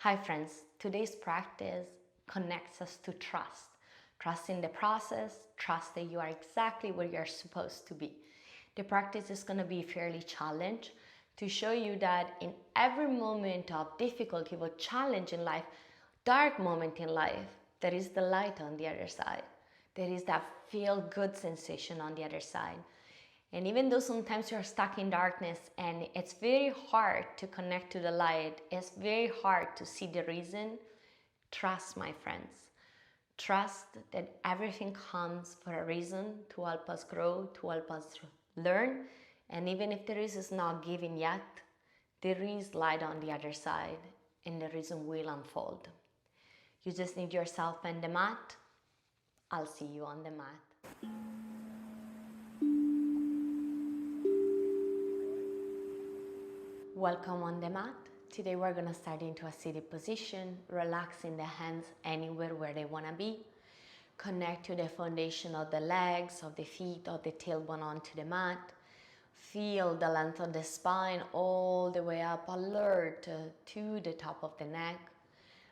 Hi friends, today's practice connects us to trust. Trust in the process, trust that you are exactly where you're supposed to be. The practice is going to be fairly challenged to show you that in every moment of difficulty or challenge in life, dark moment in life, there is the light on the other side. There is that feel good sensation on the other side. And even though sometimes you're stuck in darkness and it's very hard to connect to the light, it's very hard to see the reason, trust, my friends. Trust that everything comes for a reason to help us grow, to help us learn. And even if the reason is not given yet, there is light on the other side and the reason will unfold. You just need yourself and the mat. I'll see you on the mat. Welcome on the mat. Today we're gonna start into a seated position, relaxing the hands anywhere where they wanna be. Connect to the foundation of the legs, of the feet, of the tailbone onto the mat. Feel the length of the spine all the way up, alert to the top of the neck.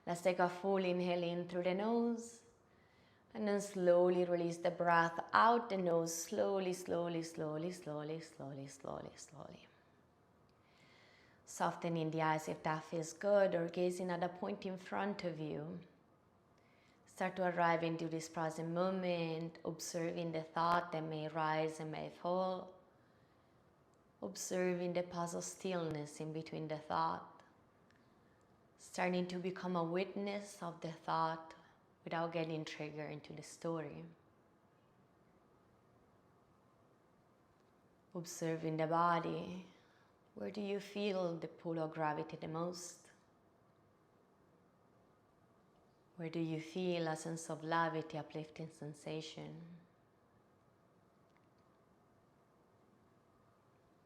Let's take a full inhale in through the nose. And then slowly release the breath out the nose, slowly, slowly, slowly, slowly, slowly, slowly, slowly. Softening the eyes if that feels good, or gazing at a point in front of you. Start to arrive into this present moment, observing the thought that may rise and may fall. Observing the pause of stillness in between the thought. Starting to become a witness of the thought without getting triggered into the story. Observing the body. Where do you feel the pull of gravity the most? Where do you feel a sense of levity, uplifting sensation?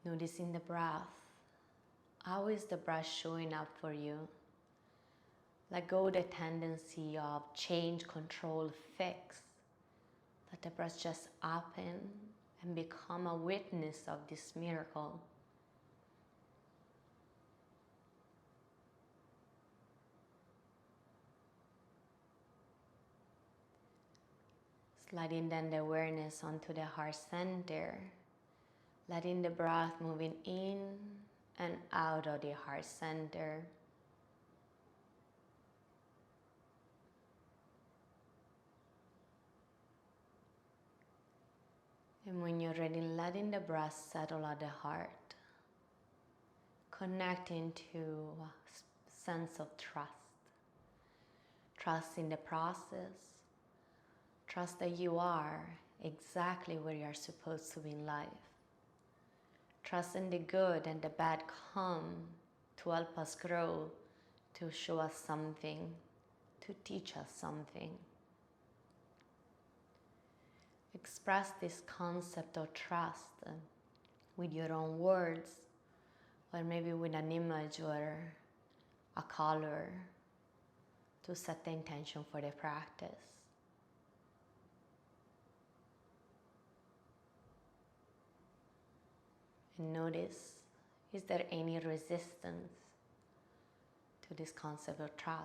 Noticing the breath. How is the breath showing up for you? Let go the tendency of change, control, fix. Let the breath just happen and become a witness of this miracle. Sliding then the awareness onto the heart center, letting the breath moving in and out of the heart center. And when you're ready, letting the breath settle at the heart, connecting to a sense of trust. Trust in the process. Trust that you are exactly where you're supposed to be in life. Trust in the good and the bad come to help us grow, to show us something, to teach us something. Express this concept of trust with your own words, or maybe with an image or a color to set the intention for the practice. And notice, is there any resistance to this concept of trust?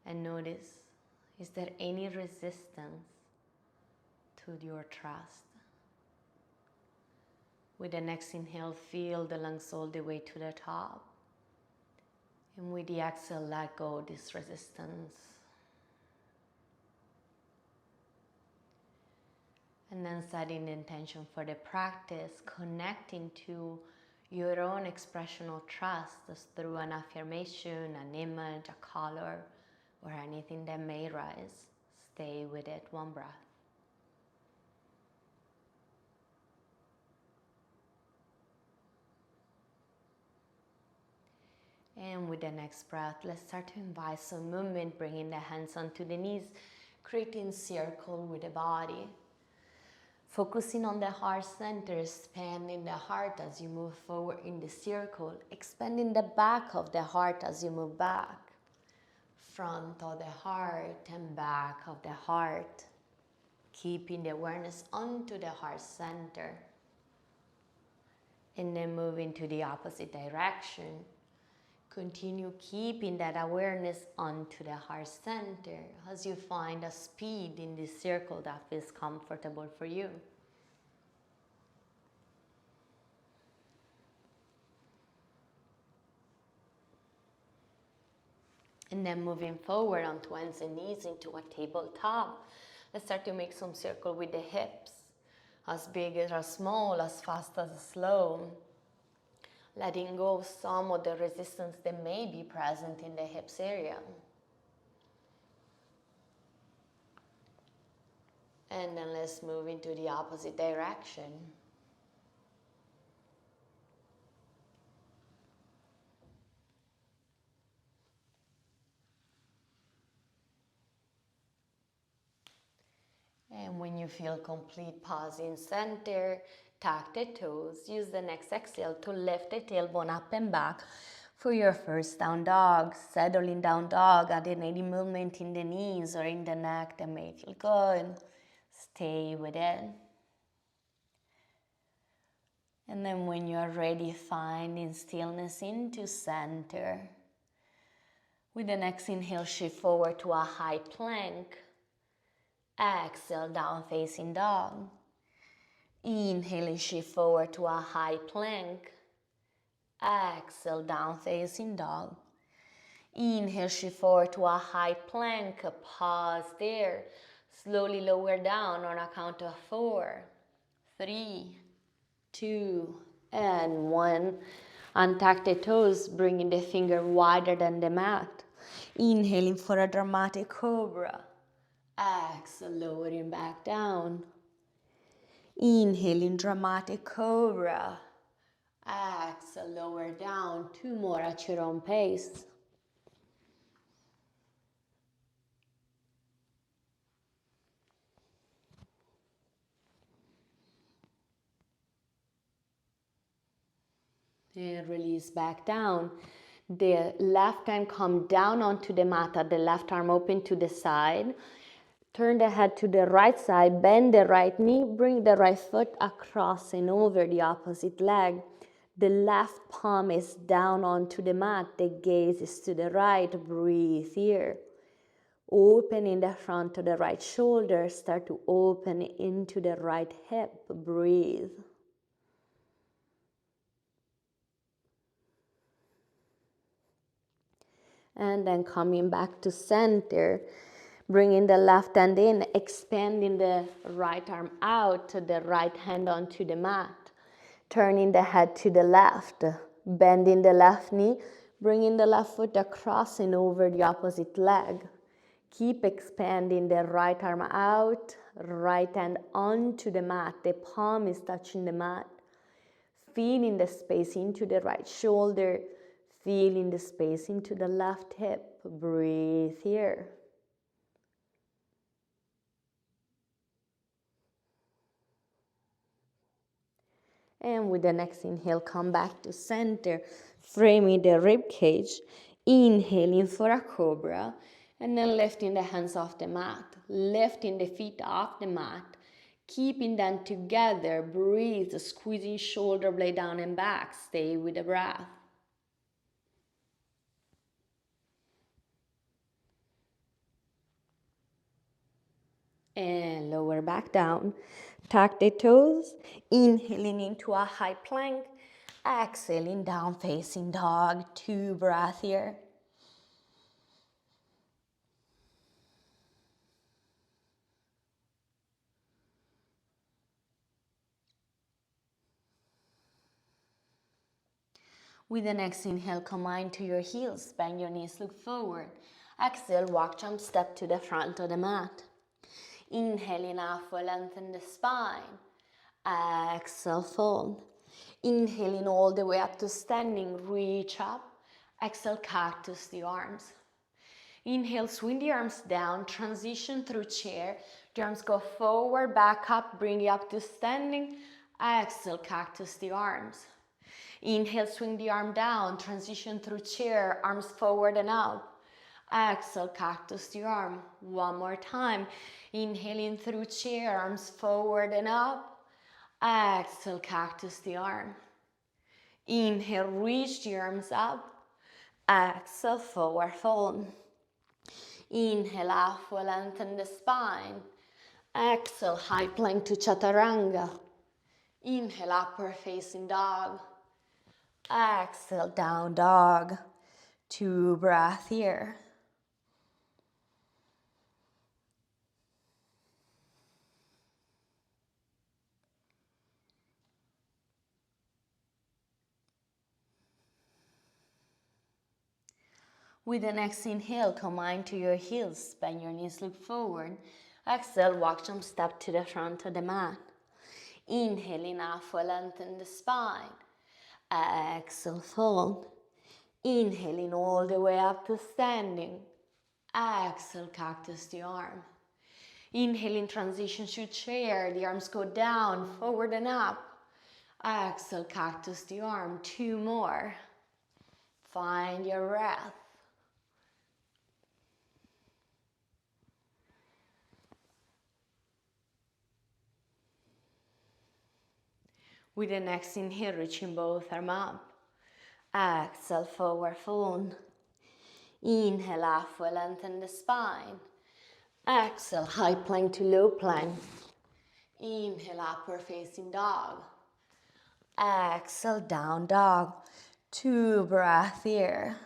And notice, is there any resistance to your trust? With the next inhale, feel the lungs all the way to the top. And with the exhale, let go of this resistance. And then setting the intention for the practice, connecting to your own expression of trust through an affirmation, an image, a color, or anything that may rise. Stay with it, one breath. And with the next breath, let's start to invite some movement, bringing the hands onto the knees, creating circle with the body. Focusing on the heart center, expanding the heart as you move forward in the circle, expanding the back of the heart as you move back. Front of the heart and back of the heart. Keeping the awareness onto the heart center. And then moving to the opposite direction. Continue keeping that awareness onto the heart center as you find a speed in this circle that feels comfortable for you. And then moving forward onto hands and knees into a tabletop. Let's start to make some circle with the hips. As big as or small, as fast as slow. Letting go of some of the resistance that may be present in the hips area. And then let's move into the opposite direction. And when you feel complete pause in center, tuck the toes. Use the next exhale to lift the tailbone up and back for your first down dog. Settling down dog, adding any movement in the knees or in the neck that may feel good. Stay with it. And then when you're ready, finding stillness into center. With the next inhale, shift forward to a high plank. Exhale, down facing dog. Inhale and shift forward to a high plank. Exhale, down facing dog. Inhale, shift forward to a high plank. Pause there. Slowly lower down on a count of 4, 3, 2, and 1. Untuck the toes, bringing the finger wider than the mat. Inhaling for a dramatic cobra. Exhale, lowering back down. Inhaling, dramatic cobra. Exhale, lower down. 2 more at your own pace. And release back down. The left hand come down onto the mat, the left arm open to the side. Turn the head to the right side, bend the right knee, bring the right foot across and over the opposite leg. The left palm is down onto the mat, the gaze is to the right. Breathe here. Open in the front of the right shoulder, start to open into the right hip. Breathe. And then coming back to center, bringing the left hand in, expanding the right arm out, the right hand onto the mat. Turning the head to the left, bending the left knee, bringing the left foot across and over the opposite leg. Keep expanding the right arm out, right hand onto the mat. The palm is touching the mat. Feeling the space into the right shoulder, feeling the space into the left hip. Breathe here. And with the next inhale, come back to center, framing the rib cage. Inhaling for a cobra, and then lifting the hands off the mat, lifting the feet off the mat, keeping them together. Breathe, squeezing shoulder blade down and back. Stay with the breath. And lower back down. Tuck the toes. Inhaling into a high plank. Exhaling, down facing dog. 2 breaths here. With the next inhale, come into your heels. Bend your knees, look forward. Exhale, walk, jump, step to the front of the mat. Inhaling out, lengthen the spine. Exhale, fold. Inhaling all the way up to standing, reach up. Exhale, cactus the arms. Inhale, swing the arms down, transition through chair. The arms go forward, back up, bring you up to standing. Exhale, cactus the arms. Inhale, swing the arm down, transition through chair, arms forward and up. Exhale, cactus the arm. One more time. Inhaling through chair, arms forward and up. Exhale, cactus the arm. Inhale, reach the arms up. Exhale, forward fold. Inhale, halfway lengthen the spine. Exhale, high plank to chaturanga. Inhale, upward facing dog. Exhale, down dog. 2 breaths here. With the next inhale, come mind to your heels, bend your knees, look forward. Exhale, walk jump step to the front of the mat. Inhaling, halfway lengthen the spine. Exhale, fold. Inhaling all the way up to standing. Exhale, cactus the arm. Inhaling, transition to chair. The arms go down, forward and up. Exhale, cactus the arm. 2 more. Find your breath. With the next inhale, reaching both arms up. Exhale, forward fold. Inhale, halfway lengthen the spine. Exhale, high plank to low plank. Inhale, upward facing dog. Exhale, down dog. 2 breaths here.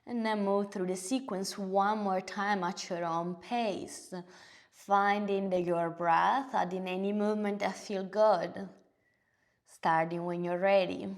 And then move through the sequence one more time at your own pace. Finding your breath, adding any movement that feels good. Starting when you're ready.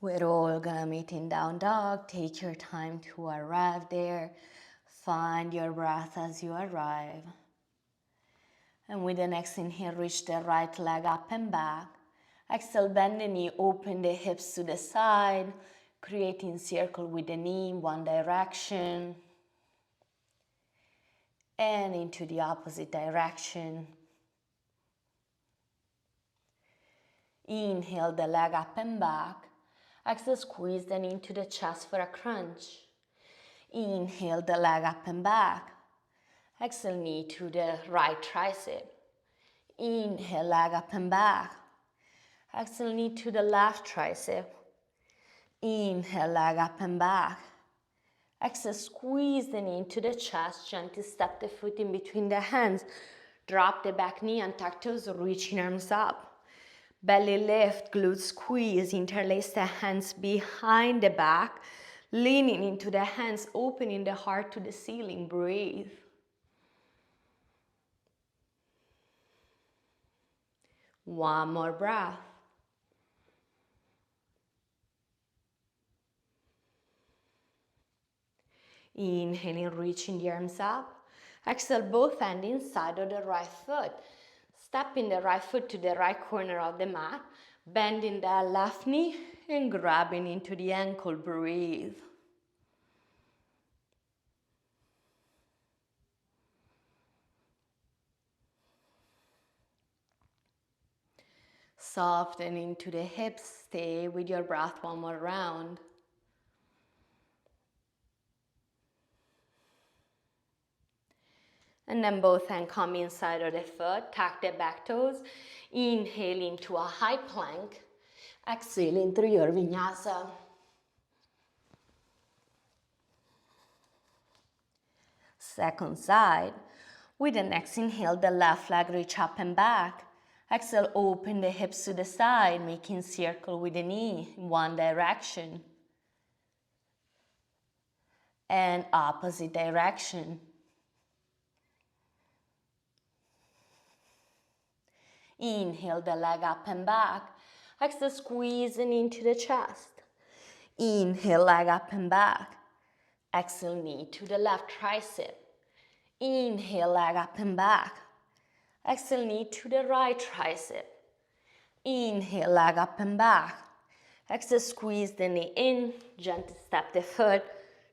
We're all gonna meet in down dog. Take your time to arrive there. Find your breath as you arrive. And with the next inhale, reach the right leg up and back. Exhale, bend the knee, open the hips to the side, creating circle with the knee in one direction. And into the opposite direction. Inhale the leg up and back. Exhale, squeeze the knee into the chest for a crunch. Inhale the leg up and back. Exhale, knee to the right tricep. Inhale, leg up and back. Exhale, knee to the left tricep. Inhale, leg up and back. Exhale, squeeze the knee into the chest. Gently step the foot in between the hands. Drop the back knee and tuck toes, reaching arms up. Belly lift, glutes squeeze, interlace the hands behind the back, leaning into the hands, opening the heart to the ceiling. Breathe. One more breath. Inhaling, reaching the arms up. Exhale, both hands inside of the right foot. Stepping the right foot to the right corner of the mat, bending the left knee and grabbing into the ankle. Breathe. Soften into the hips. Stay with your breath one more round. And then both hands come inside of the foot, tuck the back toes, inhale into a high plank, exhaling through your vinyasa. Second side. With the next inhale, the left leg reach up and back. Exhale, open the hips to the side, making circle with the knee in one direction. And opposite direction. Inhale the leg up and back. Exhale, squeezing into the chest. Inhale, leg up and back. Exhale, knee to the left tricep. Inhale, leg up and back. Exhale, knee to the right tricep. Inhale, leg up and back. Exhale, squeeze the knee in, gently step the foot,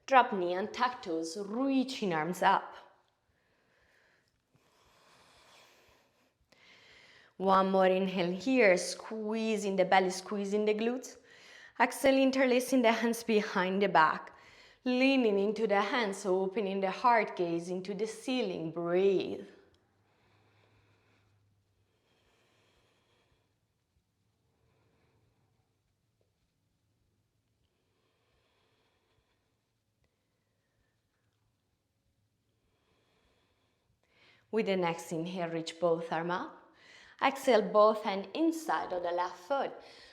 drop knee and tuck toes, reaching arms up. One more inhale here, squeezing the belly, squeezing the glutes. Exhale, interlacing the hands behind the back, leaning into the hands, opening the heart, gaze into the ceiling, breathe. With the next inhale, reach both arms up. Exhale, both hands inside of the left foot.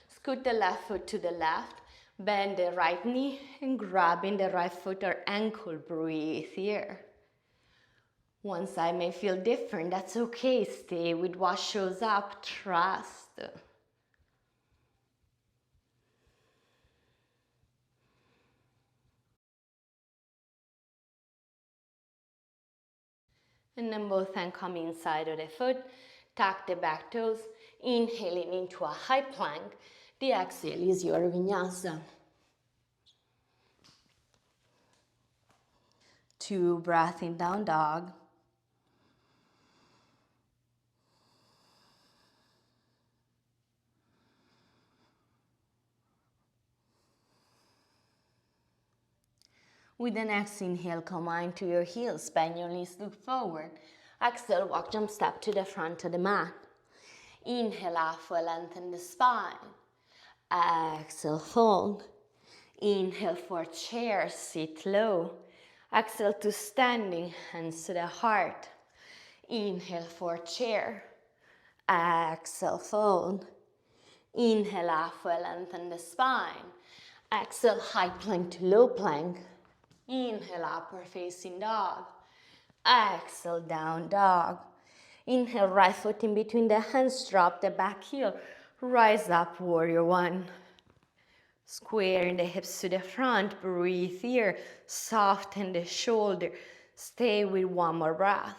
Scoot the left foot to the left. Bend the right knee and grabbing the right foot or ankle. Breathe here. One side may feel different. That's okay. Stay with what shows up. Trust. And then both hands come inside of the foot. Tuck the back toes. Inhaling into a high plank. The exhale is your vinyasa. 2 breaths in down dog. With the next inhale, come into your heels, bend your knees, look forward. Exhale, walk, jump, step to the front of the mat. Inhale, halfway lengthen the spine. Exhale, fold. Inhale for chair, sit low. Exhale to standing, hands to the heart. Inhale for chair. Exhale, fold. Inhale, halfway lengthen the spine. Exhale, high plank to low plank. Inhale, upward facing dog. Exhale, down dog. Inhale, right foot in between the hands, drop the back heel. Rise up, warrior one. Squaring the hips to the front, breathe here. Soften the shoulder. Stay with one more breath.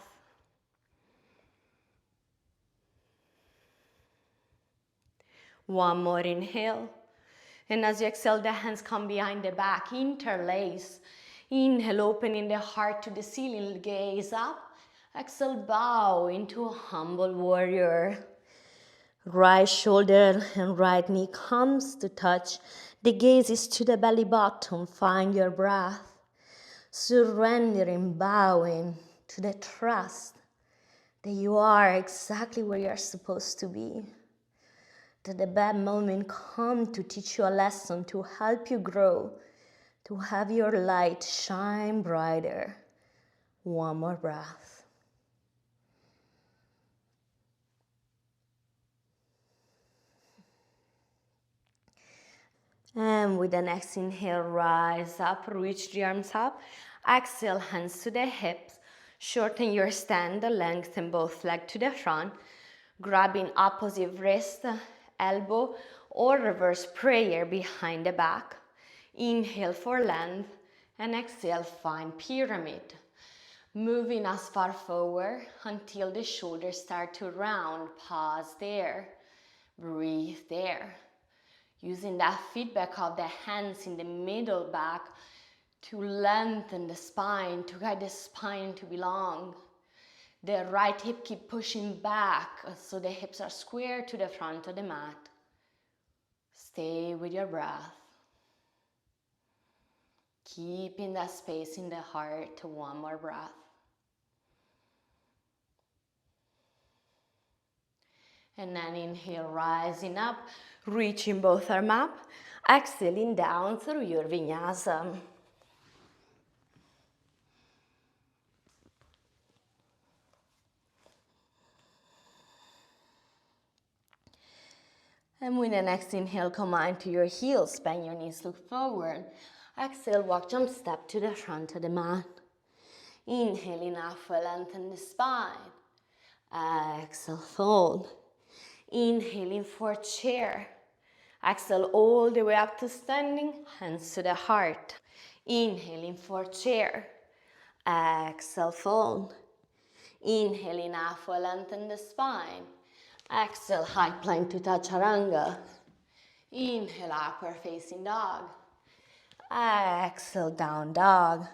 One more inhale. And as you exhale, the hands come behind the back, interlace. Inhale, opening the heart to the ceiling, gaze up. Exhale, bow into a humble warrior. Right shoulder and right knee comes to touch. The gaze is to the belly button. Find your breath. Surrendering, bowing to the trust that you are exactly where you're supposed to be. That the bad moment come to teach you a lesson, to help you grow, to have your light shine brighter. One more breath. And with the next inhale, rise up, reach the arms up. Exhale, hands to the hips. Shorten your stand, lengthen both legs to the front. Grabbing opposite wrist, elbow, or reverse prayer behind the back. Inhale for length and exhale, find pyramid. Moving as far forward until the shoulders start to round. Pause there. Breathe there. Using that feedback of the hands in the middle back to lengthen the spine, to guide the spine to belong. The right hip keep pushing back so the hips are square to the front of the mat. Stay with your breath. Keeping that space in the heart. One more breath. And then inhale, rising up, reaching both arms up. Exhaling down through your vinyasa. And with the next inhale, come on to your heels, bend your knees, look forward. Exhale, walk, jump, step to the front of the mat. Inhale enough, lengthen the spine. Exhale, fold. Inhaling for chair. Exhale all the way up to standing, hands to the heart. Inhaling for chair. Exhale, fold. Inhaling half, lengthen the spine. Exhale, high plank to chaturanga. Inhale, upward facing dog. Exhale, down dog.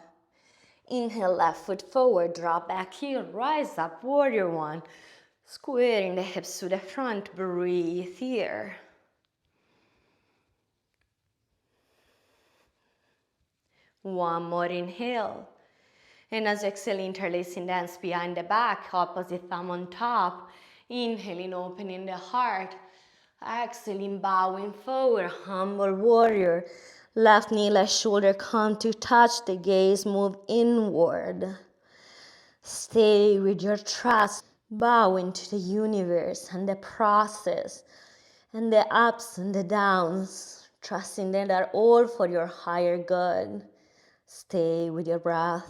Inhale, left foot forward, drop back heel, rise up, warrior one. Squaring the hips to the front, breathe here. One more inhale. And as you exhale, interlacing the hands behind the back, opposite thumb on top. Inhaling, opening the heart. Exhaling, bowing forward, humble warrior. Left knee, left shoulder come to touch, the gaze move inward. Stay with your trust, bow into the universe and the process and the ups and the downs, trusting that they're all for your higher good. Stay with your breath.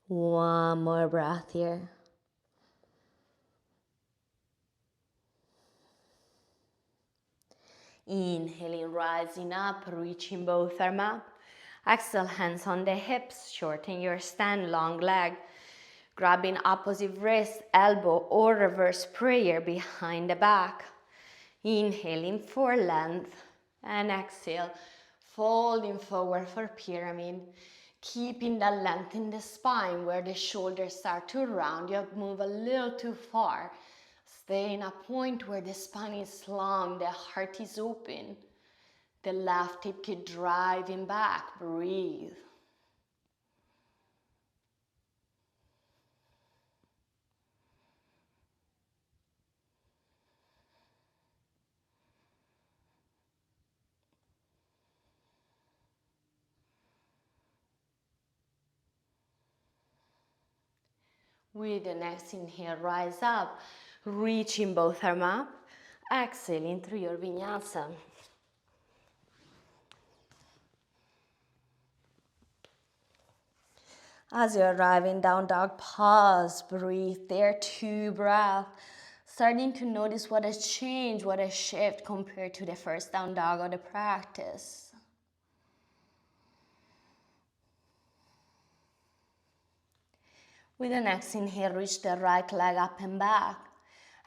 One more breath here. Inhaling, rising up, reaching both arms up. Exhale, hands on the hips, shorten your stand, long leg. Grabbing opposite wrist, elbow, or reverse prayer behind the back. Inhaling for length. And exhale, folding forward for pyramid. Keeping the length in the spine where the shoulders start to round. You move a little too far. Stay in a point where the spine is long, the heart is open. The left hip keep driving back. Breathe. With the next inhale, rise up, reaching both arms up, exhaling through your vinyasa. As you're arriving down dog, pause, breathe there, 2 breaths. Starting to notice what has changed, what has shifted compared to the first down dog of the practice. With the next inhale, reach the right leg up and back.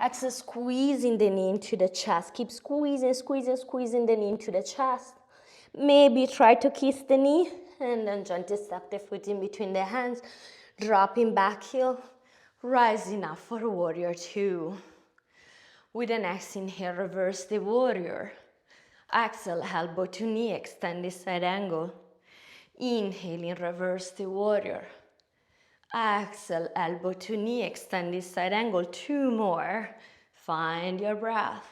Exhale, squeezing the knee into the chest. Keep squeezing, squeezing, squeezing the knee into the chest. Maybe try to kiss the knee and then gently step the foot in between the hands. Dropping back heel, rising up for warrior 2. With the next inhale, reverse the warrior. Exhale, elbow to knee, extend the side angle. Inhaling, reverse the warrior. Exhale, elbow to knee, extend this side angle. 2 more. Find your breath.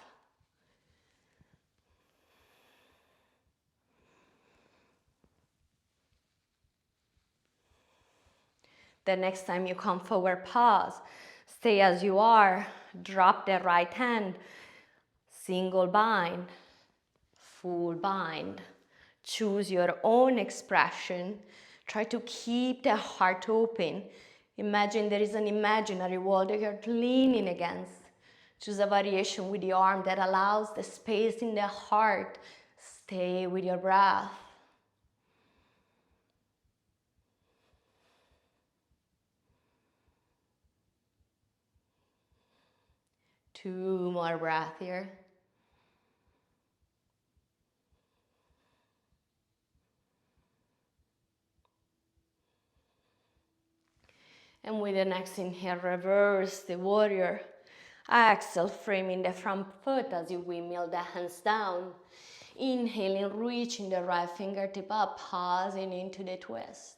The next time you come forward, pause. Stay as you are. Drop the right hand. Single bind. Full bind. Choose your own expression. Try to keep the heart open. Imagine there is an imaginary wall that you're leaning against. Choose a variation with the arm that allows the space in the heart. Stay with your breath. Two more breaths here. And with the next inhale, reverse the warrior. Exhale, framing the front foot as you windmill the hands down. Inhaling, reaching the right fingertip up, pausing into the twist.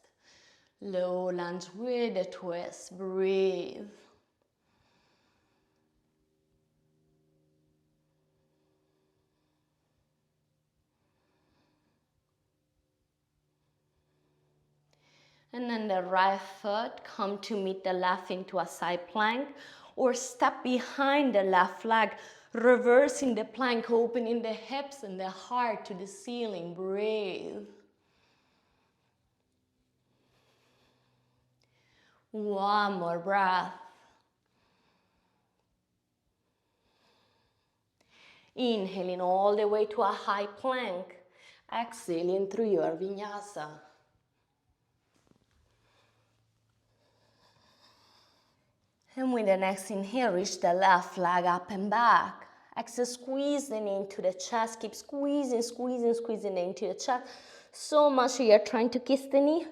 Low lunge with the twist. Breathe. And then the right foot, come to meet the left into a side plank, or step behind the left leg, reversing the plank, opening the hips and the heart to the ceiling. Breathe. One more breath. Inhaling all the way to a high plank. Exhaling through your vinyasa. And with the next inhale, reach the left leg up and back. Exhale, squeeze the knee into the chest. Keep squeezing, squeezing, squeezing into the chest. So much you're trying to kiss the knee.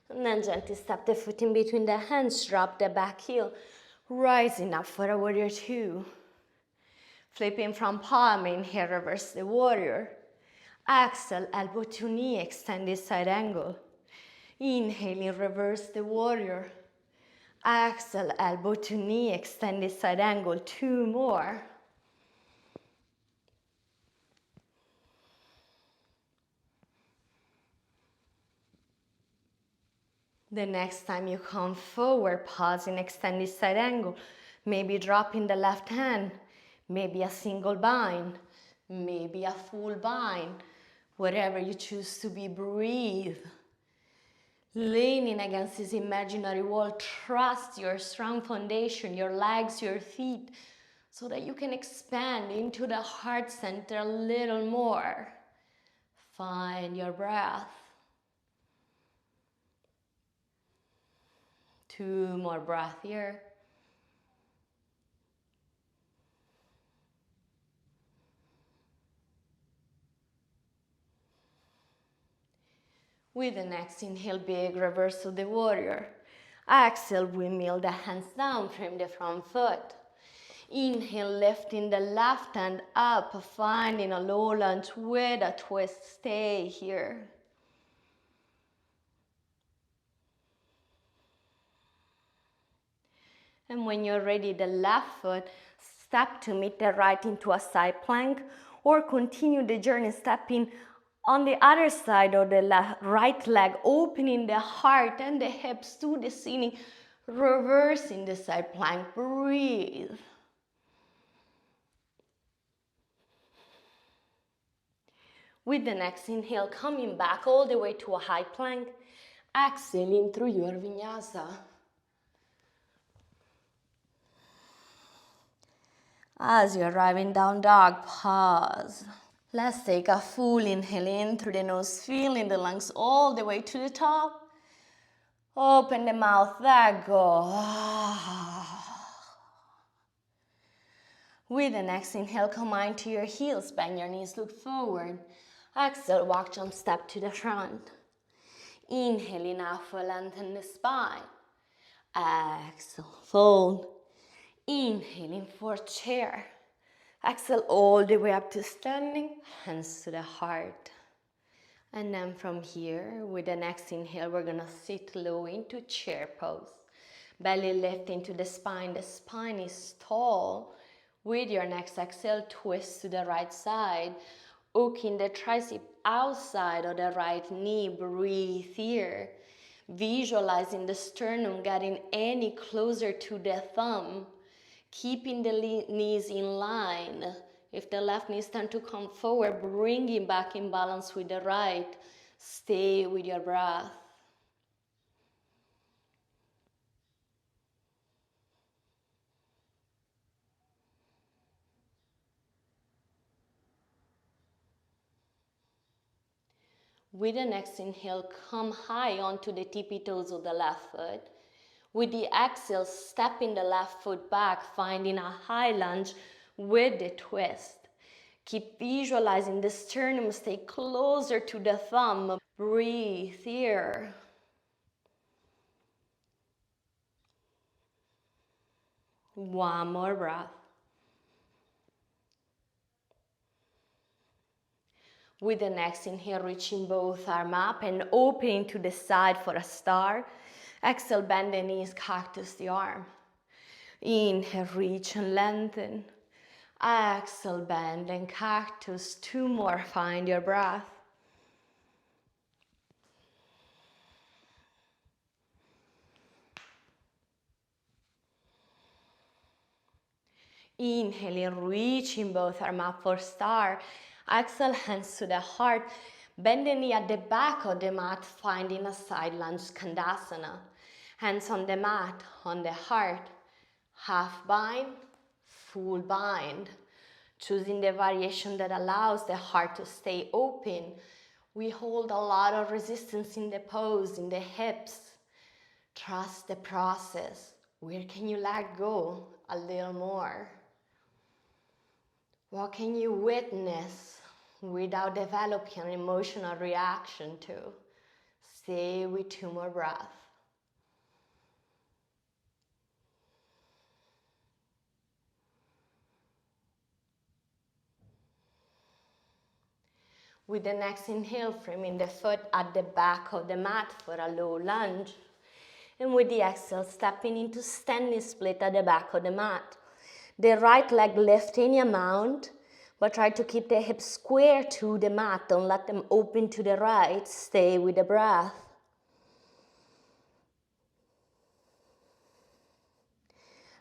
And then gently step the foot in between the hands. Drop the back heel. Rising up for a warrior two. Flipping from palm, inhale, reverse the warrior. Exhale, elbow to knee, extended side angle. Inhaling, reverse the warrior. Exhale, elbow to knee, extended side angle. Two more. The next time you come forward, pause in extended side angle. Maybe dropping the left hand. Maybe a single bind. Maybe a full bind. Whatever you choose to be, breathe. Leaning against this imaginary wall, trust your strong foundation, your legs, your feet, so that you can expand into the heart center a little more. Find your breath. Two more breaths here. With the next inhale, big reverse of the warrior. Exhale, windmill the hands down, frame the front foot. Inhale, lifting the left hand up, finding a low lunge with a twist. Stay here. And when you're ready, the left foot, step to meet the right into a side plank, or continue the journey stepping on the other side of the right leg, opening the heart and the hips to the ceiling, reversing the side plank. Breathe. With the next inhale, coming back all the way to a high plank, exhaling through your vinyasa. As you're arriving down dog, pause. Let's take a full inhale in through the nose, feeling the lungs all the way to the top. Open the mouth, let go. With the next inhale, come on to your heels, bend your knees, look forward. Exhale, walk, jump, step to the front. Inhaling out, lengthen the spine. Exhale, fold. Inhaling for chair. Exhale all the way up to standing, hands to the heart. And then from here, with the next inhale, we're gonna sit low into chair pose. Belly lift into the spine is tall. With your next exhale, twist to the right side, hooking the tricep outside of the right knee. Breathe here. Visualizing the sternum getting any closer to the thumb. Keeping the knees in line. If the left knee tends to come forward, bringing back in balance with the right. Stay with your breath. With the next inhale, come high onto the tippy toes of the left foot. With the exhale, stepping the left foot back, finding a high lunge with the twist. Keep visualizing the sternum stay closer to the thumb. Breathe here. One more breath. With the next inhale, reaching both arms up and opening to the side for a star. Exhale, bend the knees, cactus the arm. Inhale, reach and lengthen. Exhale, bend and cactus. Two more, find your breath. Inhaling, reaching both arms up for star. Exhale, hands to the heart. Bend the knee at the back of the mat, finding a side lunge skandasana. Hands on the mat, on the heart. Half bind, full bind. Choosing the variation that allows the heart to stay open. We hold a lot of resistance in the pose, in the hips. Trust the process. Where can you let go a little more? What can you witness without developing an emotional reaction to? Stay with 2 more breaths. With the next inhale, framing the foot at the back of the mat for a low lunge. And with the exhale, stepping into standing split at the back of the mat. The right leg lift any amount, but try to keep the hips square to the mat. Don't let them open to the right. Stay with the breath.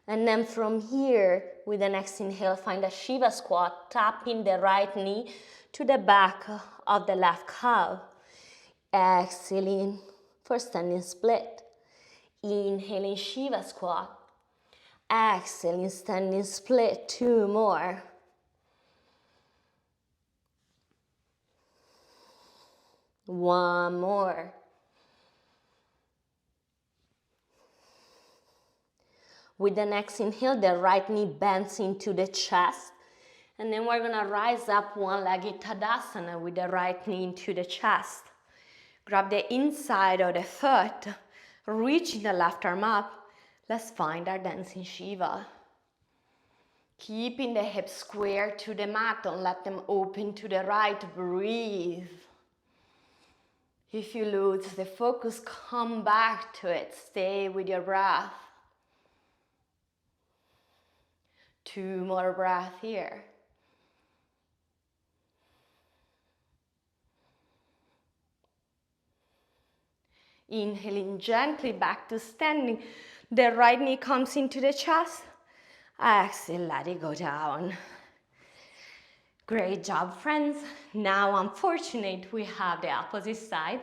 And then from here, with the next inhale, find a Shiva squat, tapping the right knee to the back of the left calf. Exhaling for standing split. Inhaling Shiva squat. Exhaling standing split. 2 more. One more. With the next inhale, the right knee bends into the chest. And then we're gonna rise up one-legged Tadasana with the right knee into the chest. Grab the inside of the foot, reaching the left arm up. Let's find our dancing Shiva. Keeping the hips square to the mat, don't let them open to the right. Breathe. If you lose the focus, come back to it. Stay with your breath. 2 more breaths here. Inhaling gently back to standing. The right knee comes into the chest. Exhale, let it go down. Great job, friends. Now, unfortunately, we have the opposite side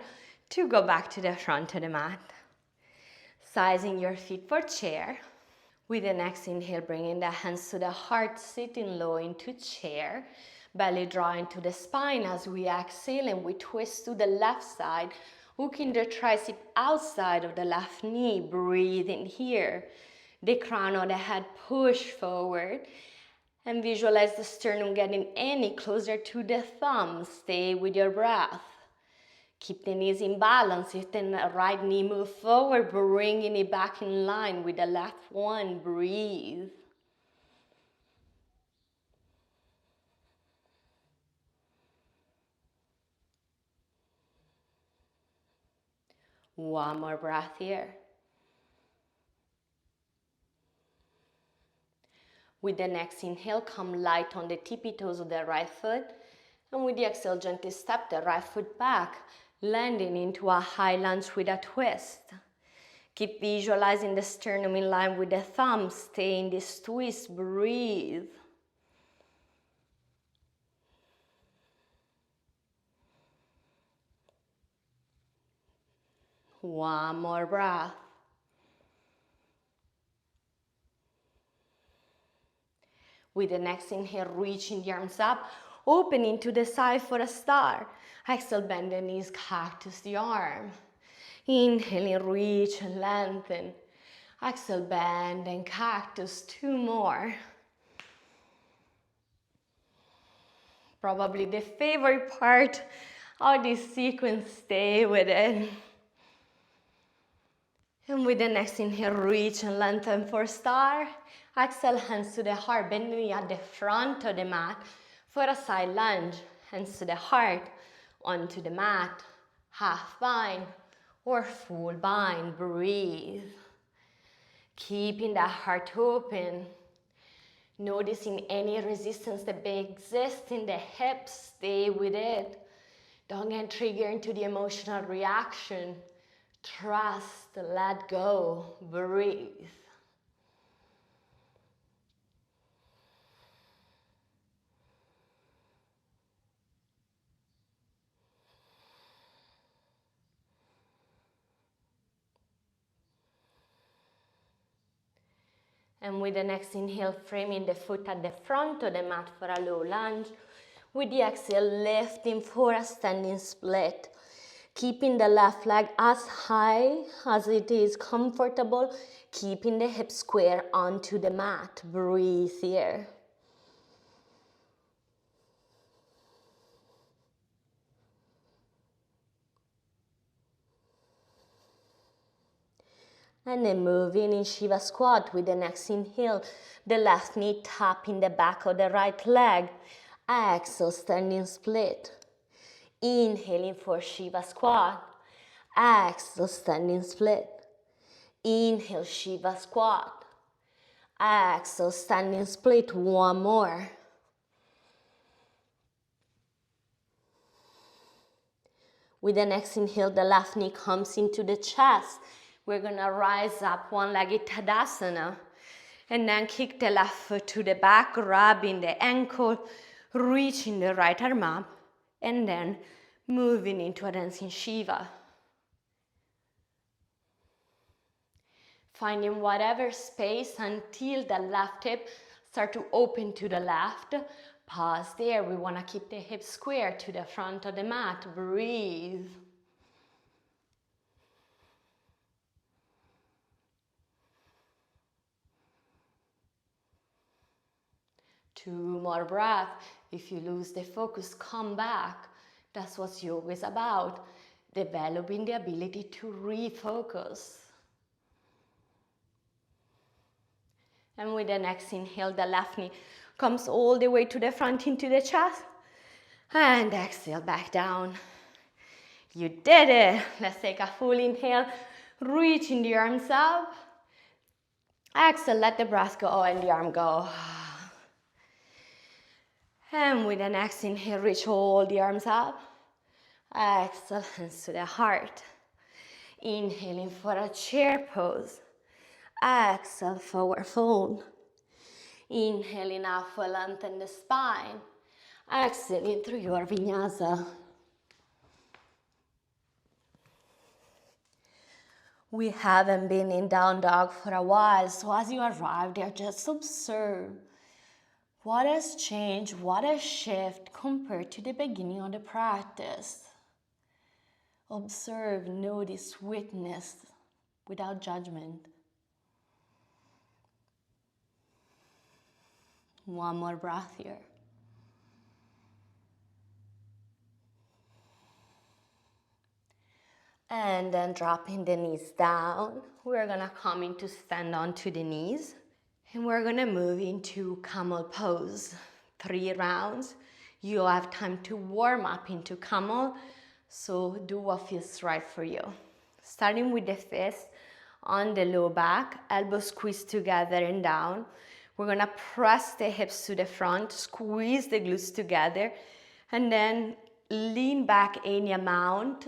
to go back to the front of the mat. Sizing your feet for chair. With the next inhale, bringing the hands to the heart, sitting low into chair. Belly drawing to the spine as we exhale and we twist to the left side, hooking the tricep outside of the left knee. Breathe in here. The crown of the head push forward. And visualize the sternum getting any closer to the thumb. Stay with your breath. Keep the knees in balance. If the right knee moves forward, bringing it back in line with the left one. Breathe. One more breath here. With the next inhale, come light on the tippy toes of the right foot. And with the exhale, gently step the right foot back, landing into a high lunge with a twist. Keep visualizing the sternum in line with the thumb. Stay in this twist. Breathe. One more breath. With the next inhale, reaching the arms up, opening to the side for a star. Exhale, bend the knees, cactus the arm. Inhaling, reach and lengthen. Exhale, bend and cactus. 2 more. Probably the favorite part of this sequence. Stay with it. And with the next inhale, reach and lengthen for star. Exhale, hands to the heart, bend the knee at the front of the mat for a side lunge. Hands to the heart, onto the mat, half bind or full bind. Breathe. Keeping the heart open. Noticing any resistance that may exist in the hips. Stay with it. Don't get triggered into the emotional reaction. Trust, let go, breathe. And with the next inhale, framing the foot at the front of the mat for a low lunge. With the exhale, lifting for a standing split. Keeping the left leg as high as it is comfortable. Keeping the hips square onto the mat. Breathe here. And then moving in Shiva squat with the next inhale, the left knee tapping the back of the right leg. Exhale, standing split. Inhaling for Shiva squat. Exhale, standing split. Inhale, Shiva squat. Exhale, standing split. One more. With the next inhale, the left knee comes into the chest. We're gonna rise up, one-legged Tadasana. And then kick the left foot to the back, grabbing the ankle, reaching the right arm up, and then moving into a dancing Shiva. Finding whatever space until the left hip start to open to the left. Pause there. We wanna keep the hips square to the front of the mat. Breathe. Two more breaths. If you lose the focus, come back. That's what yoga is about. Developing the ability to refocus. And with the next inhale, the left knee comes all the way to the front into the chest. And exhale back down. You did it. Let's take a full inhale. Reaching the arms up. Exhale, let the breath go and the arm go. And with the next inhale, reach all the arms up. Exhale, hands to the heart. Inhaling for a chair pose. Exhale, forward fold. Inhaling up for lengthen the spine. Exhaling through your vinyasa. We haven't been in down dog for a while, so as you arrive there, just observe what has changed, what has shifted compared to the beginning of the practice. Observe, notice, witness without judgment. One more breath here. And then dropping the knees down, we're gonna come into stand onto the knees. And we're gonna move into camel pose. 3 rounds. You have time to warm up into camel, so do what feels right for you. Starting with the fist on the low back, elbows squeeze together and down. We're gonna press the hips to the front, squeeze the glutes together, and then lean back any amount,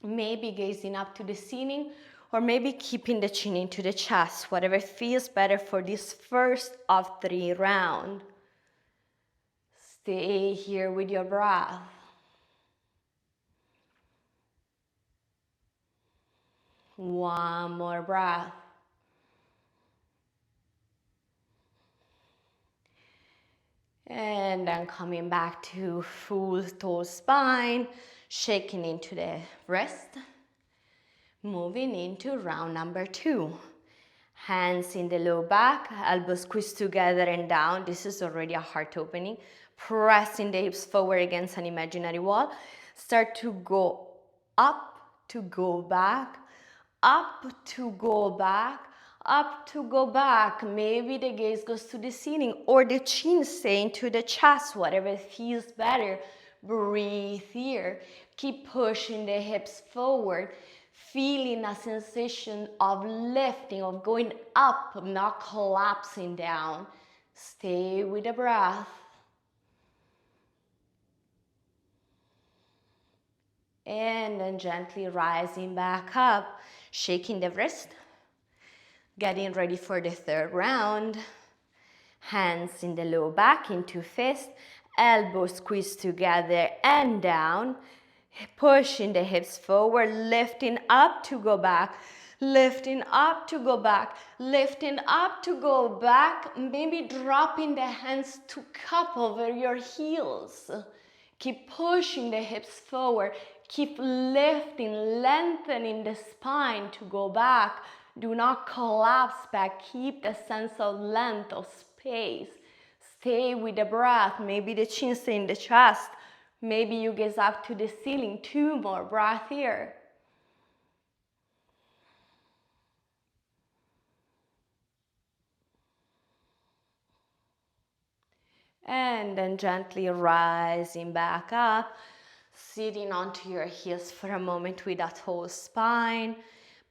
maybe gazing up to the ceiling, or maybe keeping the chin into the chest, whatever feels better for this first of 3 rounds. Stay here with your breath. One more breath. And then coming back to full tall spine, shaking into the wrist. Moving into round number 2. Hands in the low back, elbows squeeze together and down. This is already a heart opening. Pressing the hips forward against an imaginary wall. Start to go up, to go back, up to go back, up to go back. Maybe the gaze goes to the ceiling or the chin staying to the chest, whatever feels better. Breathe here. Keep pushing the hips forward. Feeling a sensation of lifting, of going up, not collapsing down. Stay with the breath. And then gently rising back up, shaking the wrist. Getting ready for the 3rd round. Hands in the low back into fist. Elbows squeeze together and down. Pushing the hips forward, lifting up to go back. Lifting up to go back, lifting up to go back, maybe dropping the hands to cup over your heels. Keep pushing the hips forward, keep lifting, lengthening the spine to go back. Do not collapse back, keep the sense of length, of space. Stay with the breath, maybe the chin stay in the chest, maybe you gaze up to the ceiling. 2 more breaths here. And then gently rising back up, sitting onto your heels for a moment with that whole spine.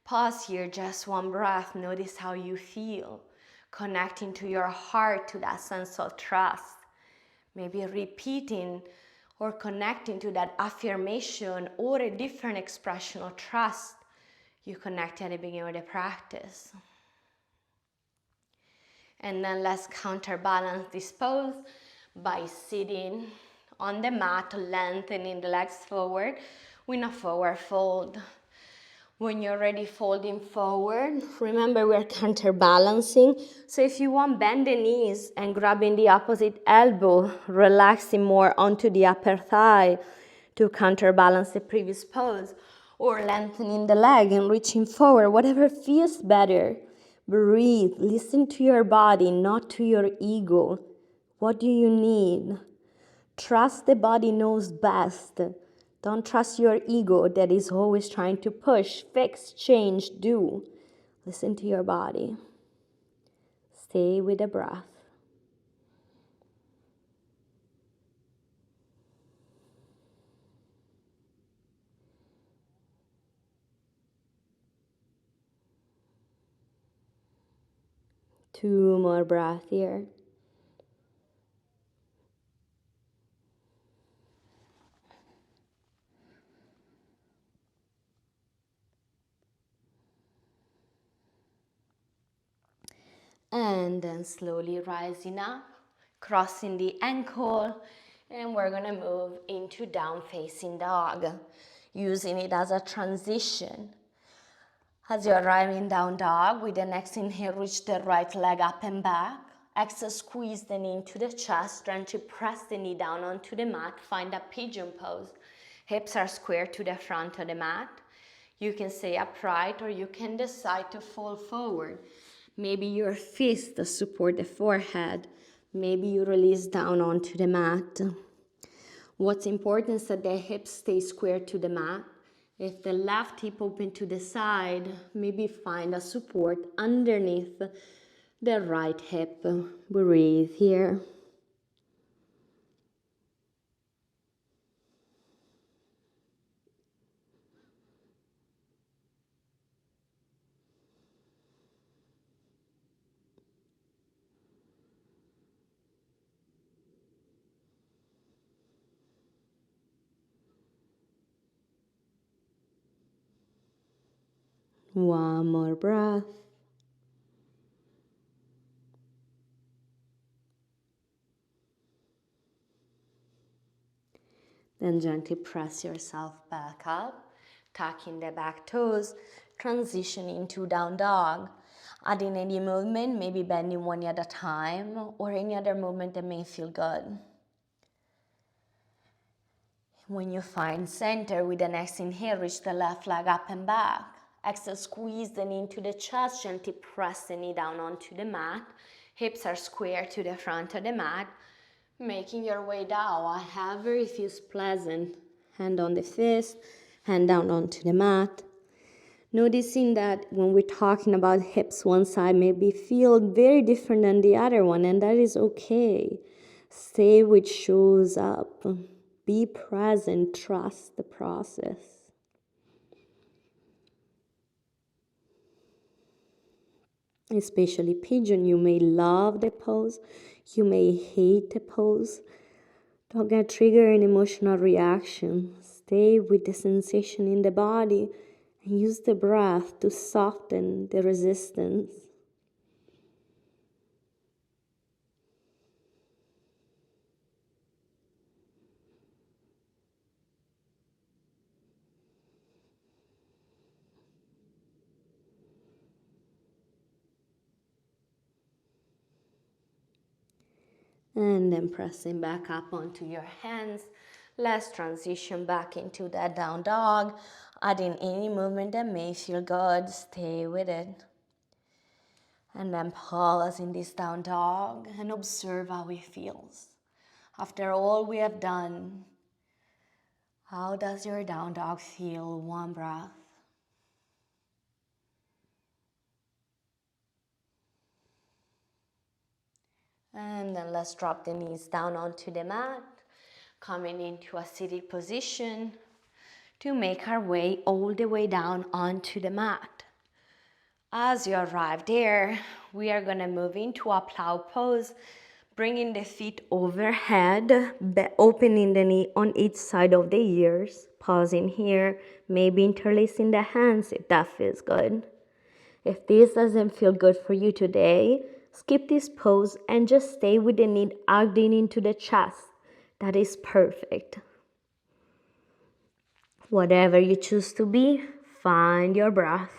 Pause here, just 1 breath. Notice how you feel. Connecting to your heart, to that sense of trust. Maybe repeating or connecting to that affirmation or a different expression of trust you connect at the beginning of the practice. And then let's counterbalance this pose by sitting on the mat, lengthening the legs forward with a forward fold. When you're ready, folding forward, remember we're counterbalancing. So if you want, bend the knees and grabbing the opposite elbow, relaxing more onto the upper thigh to counterbalance the previous pose, or lengthening the leg and reaching forward, whatever feels better. Breathe, listen to your body, not to your ego. What do you need? Trust the body knows best. Don't trust your ego that is always trying to push, fix, change, do. Listen to your body. Stay with the breath. Two more breaths here. And then slowly rising up, crossing the ankle, and we're gonna move into down facing dog, using it as a transition. As you're arriving down dog, with the next inhale, reach the right leg up and back. Exhale, squeeze the knee into the chest, gently press the knee down onto the mat, find a pigeon pose. Hips are square to the front of the mat. You can stay upright or you can decide to fall forward. Maybe your fists support the forehead. Maybe you release down onto the mat. What's important is that the hips stay square to the mat. If the left hip open to the side, maybe find a support underneath the right hip. Breathe here. One more breath. Then gently press yourself back up, tucking the back toes, transitioning to down dog. Adding any movement, maybe bending one knee at a time, or any other movement that may feel good. When you find center, with the next inhale, reach the left leg up and back. Exhale, squeeze the knee into the chest, gently press the knee down onto the mat. Hips are square to the front of the mat. Making your way down, however it feels pleasant. Hand on the fist, hand down onto the mat. Noticing that when we're talking about hips, one side maybe feel very different than the other one, and that is okay. Stay with shows up. Be present, trust the process. Especially pigeon, you may love the pose, you may hate the pose. Don't get triggered in emotional reaction. Stay with the sensation in the body and use the breath to soften the resistance. And then pressing back up onto your hands. Let's transition back into that down dog. Adding any movement that may feel good, stay with it. And then pause in this down dog and observe how it feels. After all we have done, how does your down dog feel? One breath. And then let's drop the knees down onto the mat, coming into a seated position to make our way all the way down onto the mat. As you arrive there, we are going to move into a plow pose, bringing the feet overhead, opening the knee on each side of the ears, pausing here, maybe interlacing the hands if that feels good. If this doesn't feel good for you today, skip this pose and just stay with the knee hugging into the chest. That is perfect. Whatever you choose to be, find your breath.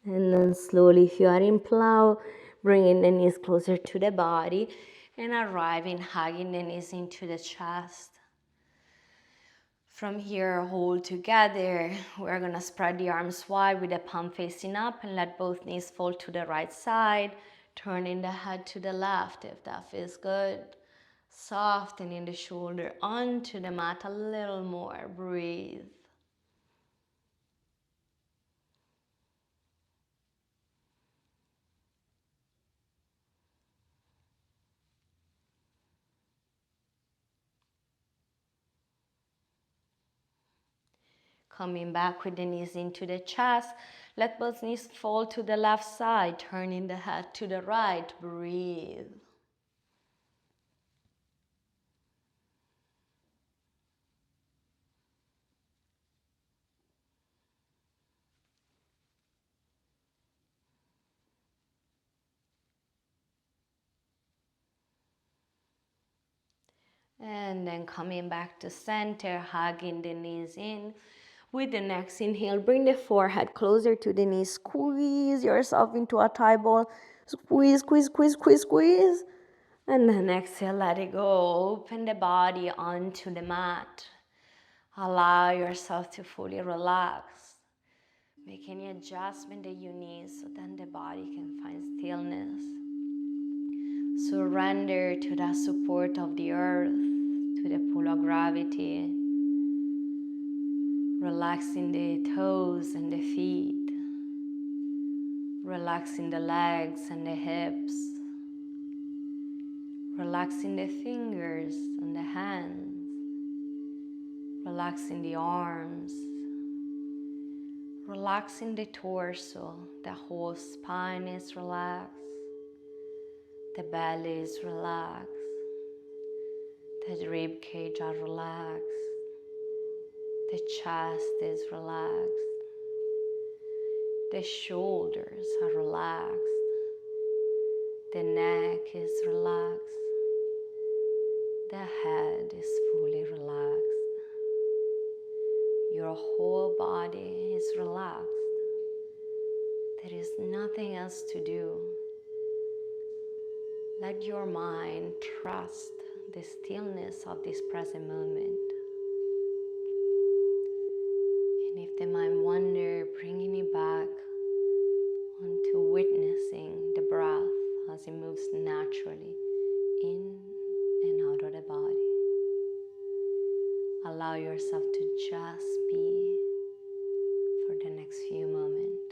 And then slowly, if you are in plow, bringing the knees closer to the body and arriving, hugging the knees into the chest. From here, hold together. We're gonna spread the arms wide with the palm facing up and let both knees fall to the right side, turning the head to the left if that feels good. Softening the shoulder onto the mat a little more. Breathe. Coming back with the knees into the chest. Let both knees fall to the left side, turning the head to the right. Breathe. And then coming back to center, hugging the knees in. With the next inhale, bring the forehead closer to the knees. Squeeze yourself into a thigh ball. Squeeze, squeeze, squeeze, squeeze, squeeze. And then exhale, let it go. Open the body onto the mat. Allow yourself to fully relax. Make any adjustment that you need so then the body can find stillness. Surrender to the support of the earth, to the pull of gravity. Relaxing the toes and the feet. Relaxing the legs and the hips. Relaxing the fingers and the hands. Relaxing the arms. Relaxing the torso. The whole spine is relaxed. The belly is relaxed. The rib cage are relaxed. The chest is relaxed. The shoulders are relaxed. The neck is relaxed. The head is fully relaxed. Your whole body is relaxed. There is nothing else to do. Let your mind trust the stillness of this present moment. And if the mind wanders, bringing it back onto witnessing the breath as it moves naturally in and out of the body. Allow yourself to just be for the next few moments.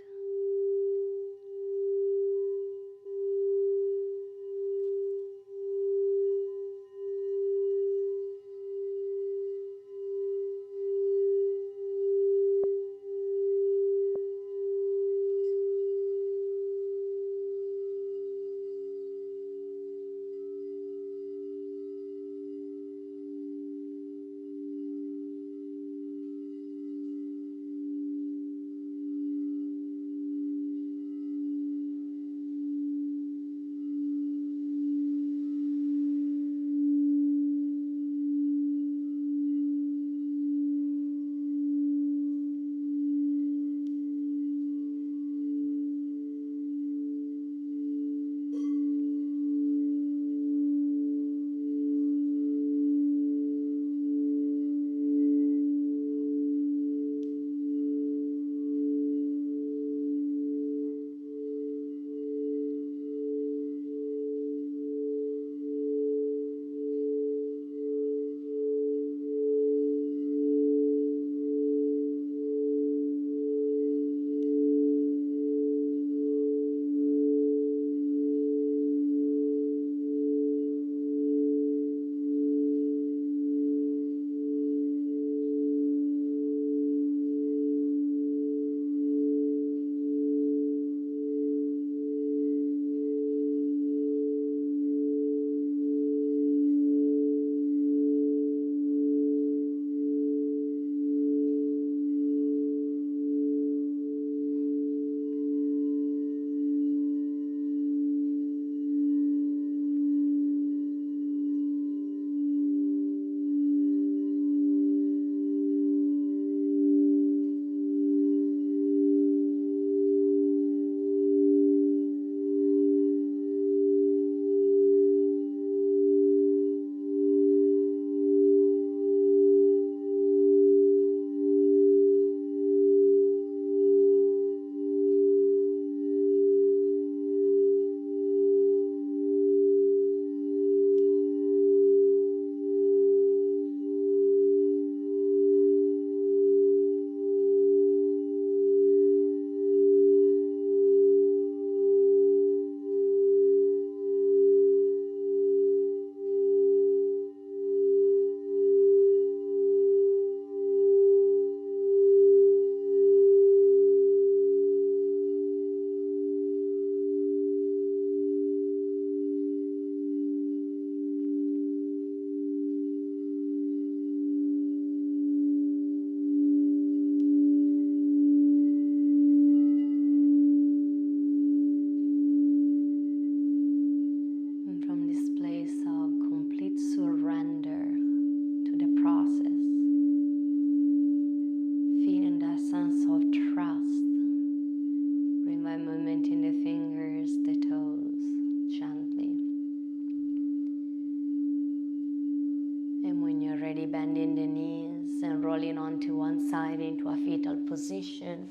one side into a fetal position.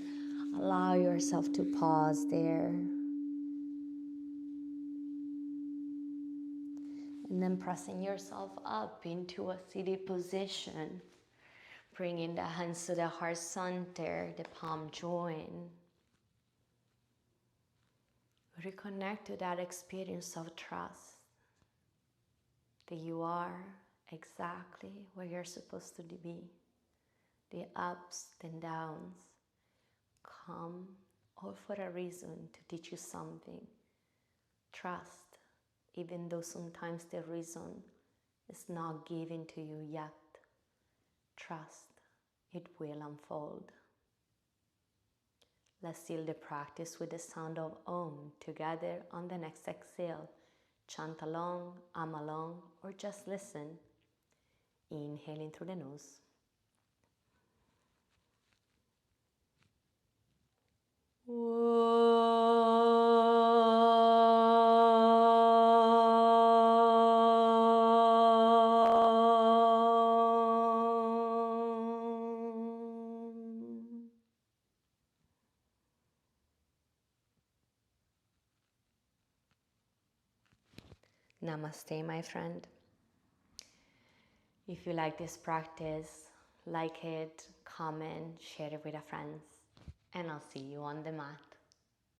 Allow yourself to pause there. And then pressing yourself up into a seated position. Bringing the hands to the heart center, the palm join. Reconnect to that experience of trust that you are exactly where you're supposed to be. The ups and downs come all for a reason to teach you something. Trust, even though sometimes the reason is not given to you yet. Trust, it will unfold. Let's seal the practice with the sound of Om together on the next exhale. Chant along, along, or just listen. Inhaling through the nose. Namaste, my friend. If you like this practice, like it, comment, share it with a friend, and I'll see you on the mat.